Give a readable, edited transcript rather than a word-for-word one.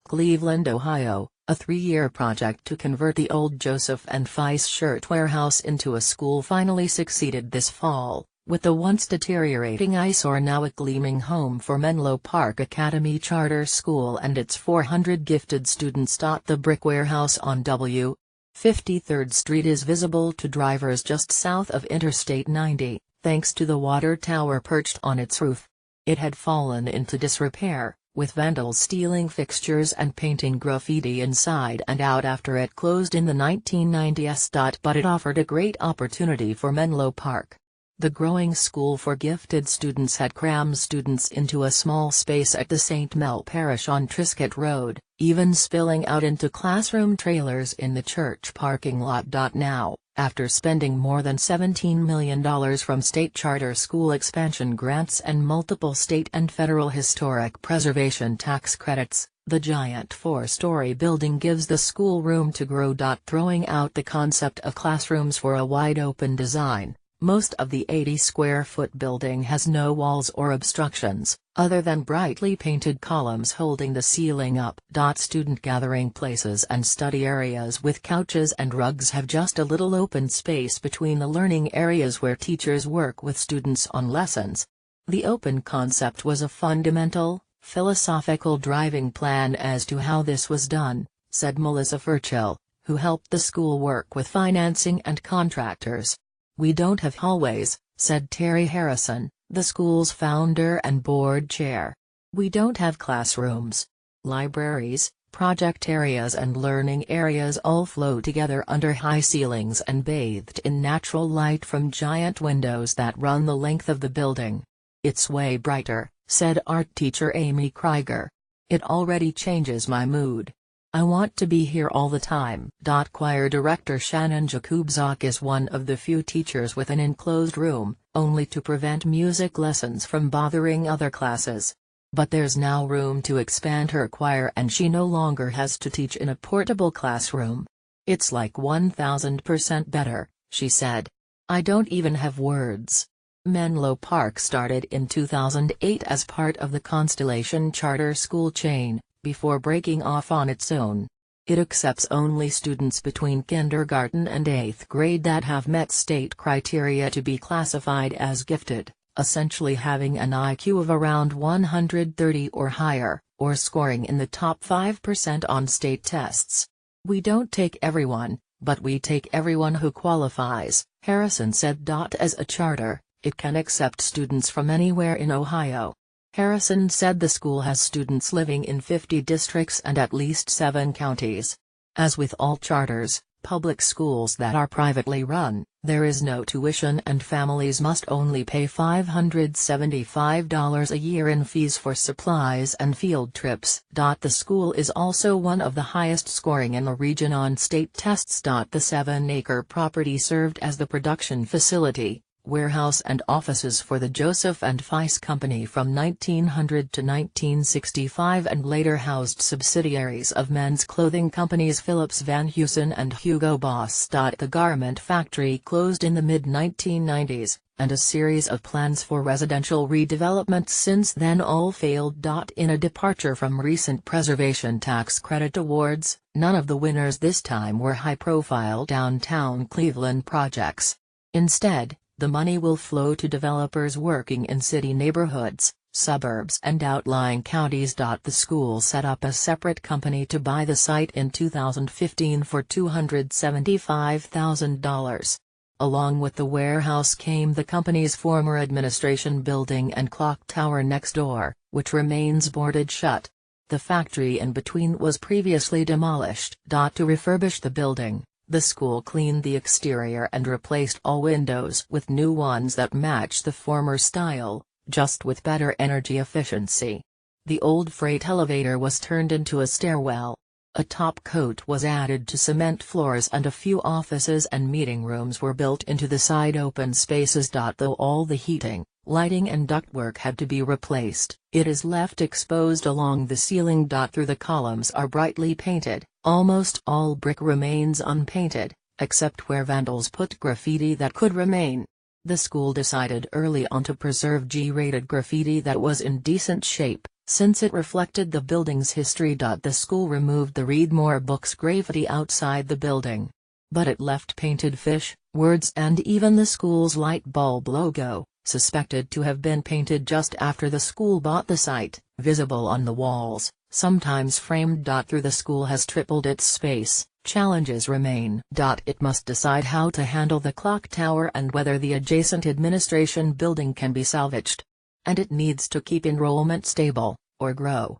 Cleveland, Ohio, a 3-year project to convert the old Joseph and Feiss shirt warehouse into a school finally succeeded this fall, with the once deteriorating eyesore now a gleaming home for Menlo Park Academy Charter School and its 400 gifted students. The brick warehouse on W. 53rd Street is visible to drivers just south of Interstate 90, thanks to the water tower perched on its roof. It had fallen into disrepair, with vandals stealing fixtures and painting graffiti inside and out after it closed in the 1990s. But it offered a great opportunity for Menlo Park. The growing school for gifted students had crammed students into a small space at the St. Mel Parish on Triscuit Road, even spilling out into classroom trailers in the church parking lot. Now, after spending more than $17 million from state charter school expansion grants and multiple state and federal historic preservation tax credits, the giant 4-story building gives the school room to grow. Throwing out the concept of classrooms for a wide-open design, most of the 80-square-foot building has no walls or obstructions, other than brightly painted columns holding the ceiling up. Student gathering places and study areas with couches and rugs have just a little open space between the learning areas where teachers work with students on lessons. The open concept was a fundamental, philosophical driving plan as to how this was done, said Melissa Furchill, who helped the school work with financing and contractors. "We don't have hallways," said Terry Harrison, the school's founder and board chair. "We don't have classrooms. Libraries, project areas and learning areas all flow together under high ceilings and bathed in natural light from giant windows that run the length of the building. It's way brighter," said art teacher Amy Krieger. "It already changes my mood. I want to be here all the time." Choir director Shannon Jakubczak is one of the few teachers with an enclosed room, only to prevent music lessons from bothering other classes. But there's now room to expand her choir and she no longer has to teach in a portable classroom. "It's like 1000% better," she said. "I don't even have words." Menlo Park started in 2008 as part of the Constellation Charter School chain, before breaking off on its own. It accepts only students between kindergarten and 8th grade that have met state criteria to be classified as gifted, essentially having an IQ of around 130 or higher, or scoring in the top 5% on state tests. "We don't take everyone, but we take everyone who qualifies," Harrison said. As a charter, it can accept students from anywhere in Ohio. Harrison said the school has students living in 50 districts and at least 7 counties. As with all charters, public schools that are privately run, there is no tuition and families must only pay $575 a year in fees for supplies and field trips. The school is also one of the highest scoring in the region on state tests. The 7-acre property served as the production facility, warehouse and offices for the Joseph and Feiss Company from 1900 to 1965 and later housed subsidiaries of men's clothing companies Phillips-Van and Hugo Boss. The garment factory closed in the mid-1990s, and a series of plans for residential redevelopment since then all failed. In a departure from recent preservation tax credit awards, none of the winners this time were high-profile downtown Cleveland projects. Instead, the money will flow to developers working in city neighborhoods, suburbs and outlying counties. The school set up a separate company to buy the site in 2015 for $275,000. Along with the warehouse came the company's former administration building and clock tower next door, which remains boarded shut. The factory in between was previously demolished. To refurbish the building, the school cleaned the exterior and replaced all windows with new ones that match the former style, just with better energy efficiency. The old freight elevator was turned into a stairwell. A top coat was added to cement floors and a few offices and meeting rooms were built into the side open spaces. Though all the heating, lighting and ductwork had to be replaced, it is left exposed along the ceiling. Through the columns are brightly painted. Almost all brick remains unpainted, except where vandals put graffiti that could remain. The school decided early on to preserve G-rated graffiti that was in decent shape, since it reflected the building's history. The school removed the "Read More Books" graffiti outside the building. But it left painted fish, words and even the school's light bulb logo, suspected to have been painted just after the school bought the site, visible on the walls, sometimes framed. Through the school has tripled its space, challenges remain. It must decide how to handle the clock tower and whether the adjacent administration building can be salvaged. And it needs to keep enrollment stable, or grow.